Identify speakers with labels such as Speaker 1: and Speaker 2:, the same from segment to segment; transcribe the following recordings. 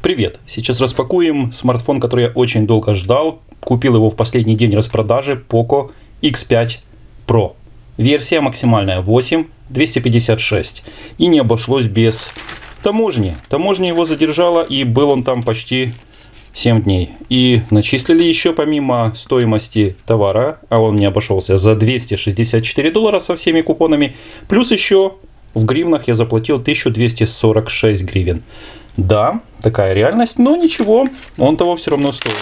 Speaker 1: Привет! Сейчас распакуем смартфон, который я очень долго ждал. Купил его в последний день распродажи. Poco X5 Pro. Версия максимальная 8,256. И не обошлось без таможни. Таможня его задержала, и был он там почти 7 дней. И начислили еще помимо стоимости товара, а он мне обошелся за $264 со всеми купонами. Плюс еще в гривнах я заплатил 1246 гривен. Да, такая реальность, но ничего, он того все равно стоит.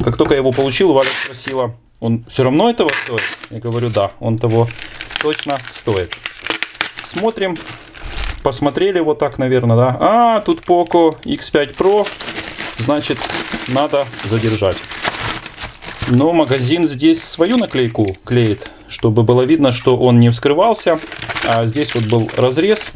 Speaker 1: Как только я его получил, Валя спросила, он все равно этого стоит? Я говорю, да, он того точно стоит. Смотрим, посмотрели вот так, наверное, да. А, тут Poco X5 Pro, значит, надо задержать. Но магазин здесь свою наклейку клеит, чтобы было видно, что он не вскрывался. А здесь вот был разрез,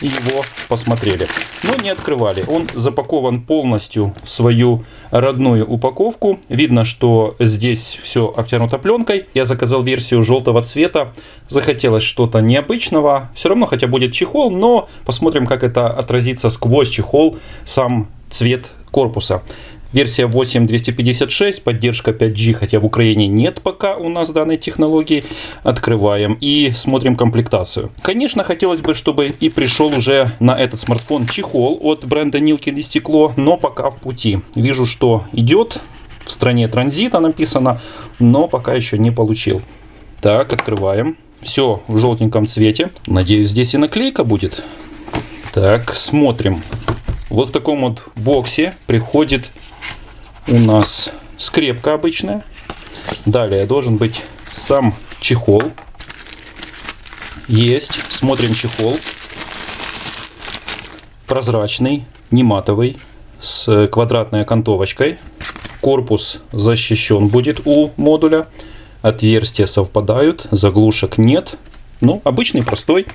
Speaker 1: и его посмотрели. Но не открывали. Он запакован полностью в свою родную упаковку. Видно, что здесь все обтянуто пленкой. Я заказал версию желтого цвета. Захотелось что-то необычного. Все равно, хотя будет чехол, но посмотрим, как это отразится сквозь чехол, сам цвет корпуса. Версия 8.256, поддержка 5G, хотя в Украине нет пока у нас данной технологии. Открываем и смотрим комплектацию. Конечно, хотелось бы, чтобы и пришел уже на этот смартфон чехол от бренда Nilkin и стекло, но пока в пути. Вижу, что идет, в стране транзита написано, но пока еще не получил. Так, открываем. Все в желтеньком цвете. Надеюсь, здесь и наклейка будет. Так, смотрим. Вот в таком вот боксе приходит у нас скрепка обычная. Далее должен быть сам чехол. Есть. Смотрим чехол. Прозрачный, не матовый, с квадратной окантовочкой. Корпус защищен будет у модуля. Отверстия совпадают, заглушек нет. Ну, обычный, простой,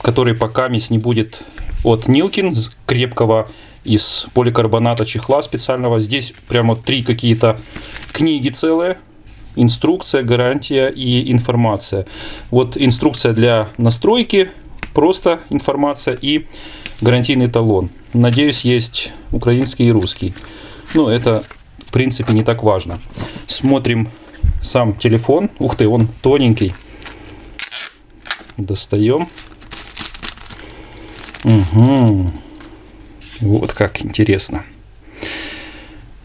Speaker 1: который пока не будет от Nilkin, крепкого, из поликарбоната чехла специального. Здесь прямо 3 какие-то книги целые. Инструкция, гарантия и информация. Вот инструкция для настройки, просто информация и гарантийный талон. Надеюсь, есть украинский и русский. Но это в принципе не так важно. Смотрим сам телефон. Ух ты, он тоненький. Достаем. Угу. Вот как интересно.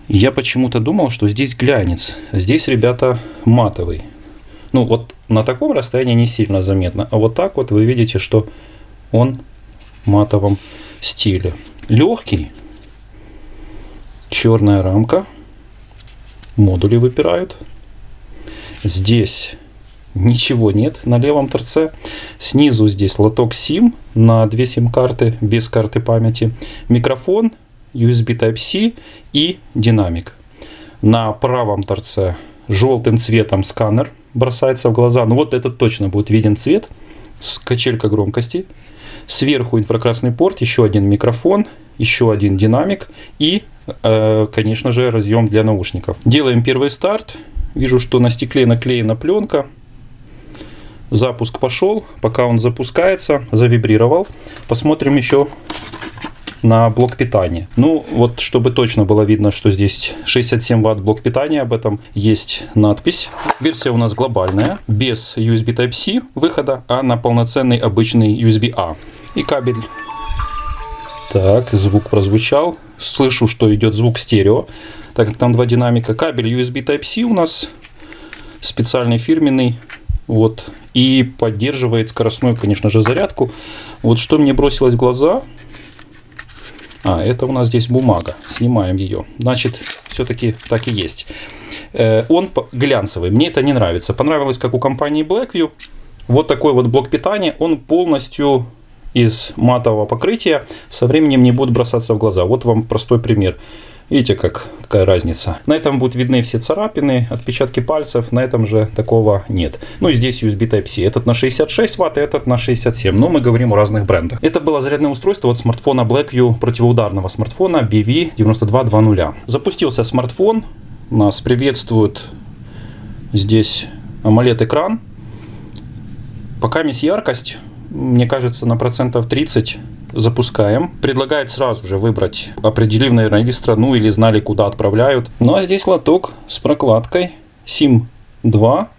Speaker 1: Я почему-то думал, что здесь глянец. Здесь, ребята, матовый. Ну, вот на таком расстоянии не сильно заметно. А вот так вот вы видите, что он в матовом стиле. Легкий. Черная рамка. Модули выпирают. Здесь ничего нет на левом торце. Снизу здесь лоток SIM на 2 сим-карты без карты памяти. Микрофон, USB Type-C и динамик. На правом торце желтым цветом сканер бросается в глаза. Ну вот этот точно будет виден цвет. Качелька громкости. Сверху инфракрасный порт, еще один микрофон, еще один динамик и, конечно же, разъем для наушников. Делаем первый старт. Вижу, что на стекле наклеена пленка. Запуск пошел. Пока он запускается, завибрировал. Посмотрим еще на блок питания. Ну, вот, чтобы точно было видно, что здесь 67 Вт блок питания, об этом есть надпись. Версия у нас глобальная, без USB Type-C выхода, а на полноценный обычный USB-A. И кабель. Так, звук прозвучал. Слышу, что идет звук стерео, так как там 2 динамика. Кабель USB Type-C у нас специальный, фирменный. Вот. И поддерживает скоростную, конечно же, зарядку. Вот что мне бросилось в глаза. А, это у нас здесь бумага. Снимаем ее. Значит, все-таки так и есть. Он глянцевый. Мне это не нравится. Понравилось, как у компании Blackview. Вот такой вот блок питания. Он полностью из матового покрытия. Со временем не будет бросаться в глаза. Вот вам простой пример. Видите, какая разница. На этом будут видны все царапины, отпечатки пальцев. На этом же такого нет. Ну и здесь USB Type-C. Этот на 66 Вт, этот на 67. Но мы говорим о разных брендах. Это было зарядное устройство от смартфона Blackview, противоударного смартфона BV9220. Запустился смартфон. Нас приветствует здесь AMOLED экран. Пока яркость, мне кажется, на процентов 30 запускаем. Предлагает сразу же выбрать, определив, наверное, или страну, или знали, куда отправляют. Ну а здесь лоток с прокладкой SIM 2,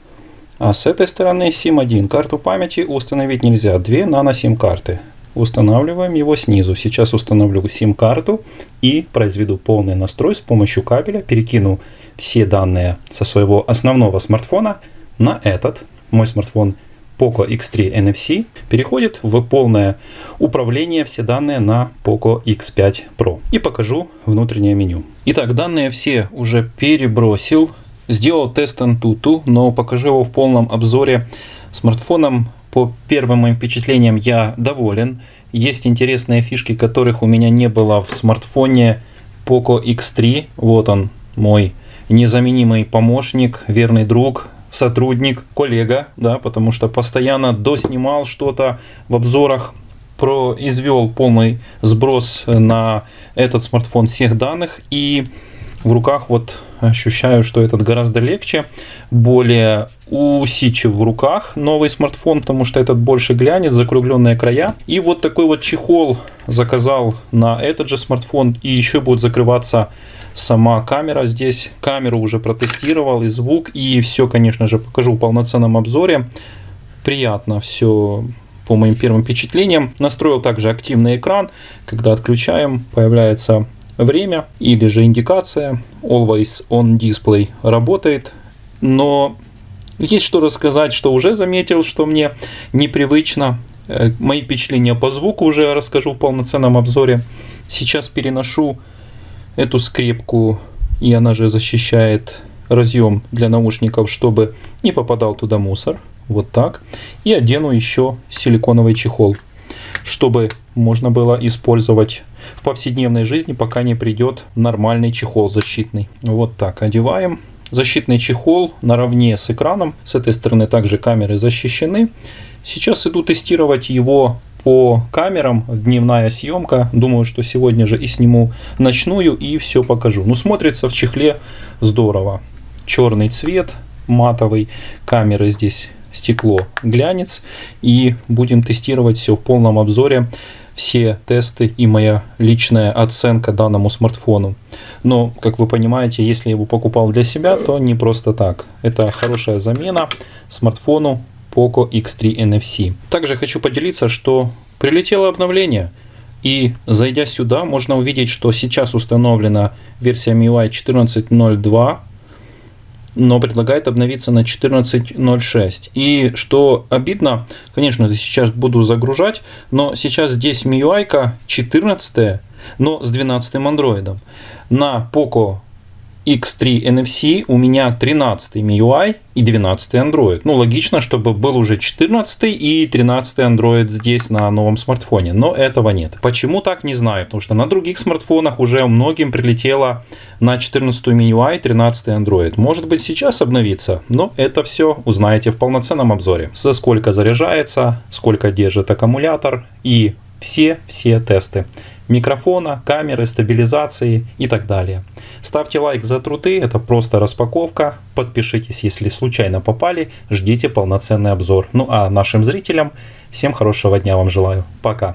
Speaker 1: а с этой стороны SIM 1. Карту памяти установить нельзя. 2 нано-SIM карты. Устанавливаем его снизу. Сейчас установлю SIM-карту и произведу полный настрой с помощью кабеля. Перекину все данные со своего основного смартфона на этот. Мой смартфон Poco X3 NFC переходит в полное управление, все данные на Poco X5 Pro. И покажу внутреннее меню. Итак, данные все уже перебросил. Сделал тест Antutu, но покажу его в полном обзоре. Смартфоном по первым моим впечатлениям я доволен. Есть интересные фишки, которых у меня не было в смартфоне Poco X3. Вот он, мой незаменимый помощник, верный друг, сотрудник, коллега, да, потому что постоянно доснимал что-то в обзорах, произвел полный сброс на этот смартфон всех данных, и в руках вот ощущаю, что этот гораздо легче, более усидчив в руках новый смартфон, потому что этот больше глянец, закругленные края. И вот такой вот чехол заказал на этот же смартфон, и еще будет закрываться сама камера. Здесь камеру уже протестировал, и звук, и все, конечно же, покажу в полноценном обзоре. Приятно все по моим первым впечатлениям. Настроил также активный экран. Когда отключаем, появляется время или же индикация Always On Display работает. Но есть что рассказать, что уже заметил, что мне непривычно. Мои впечатления по звуку уже расскажу в полноценном обзоре. Сейчас переношу эту скрепку, и она же защищает разъем для наушников, чтобы не попадал туда мусор. Вот так. И одену еще силиконовый чехол, чтобы можно было использовать в повседневной жизни, пока не придет нормальный чехол защитный. Вот так одеваем. Защитный чехол наравне с экраном. С этой стороны также камеры защищены. Сейчас иду тестировать его по камерам. Дневная съемка. Думаю, что сегодня же и сниму ночную, и все покажу. Ну, смотрится в чехле здорово. Черный цвет, матовый. Камеры здесь стекло, глянец. И будем тестировать все в полном обзоре. Все тесты и моя личная оценка данному смартфону. Но, как вы понимаете, если я его покупал для себя, то не просто так. Это хорошая замена смартфону Poco X3 NFC. Также хочу поделиться, что прилетело обновление. И зайдя сюда, можно увидеть, что сейчас установлена версия MIUI 14.02, но предлагает обновиться на 14.06. И что обидно, конечно, сейчас буду загружать, но сейчас здесь MIUI 14, но с 12-м андроидом. На Poco X3 NFC у меня 13 MIUI и 12 Android. Ну, логично, чтобы был уже 14 и 13 Android здесь на новом смартфоне, но этого нет. Почему так, не знаю, потому что на других смартфонах уже многим прилетело на 14 MIUI, 13 Android. Может быть, сейчас обновится, но это все узнаете в полноценном обзоре. За сколько заряжается, сколько держит аккумулятор и все тесты микрофона, камеры, стабилизации и так далее. Ставьте лайк за труды, это просто распаковка. Подпишитесь, если случайно попали, ждите полноценный обзор. Ну а нашим зрителям всем хорошего дня вам желаю. Пока.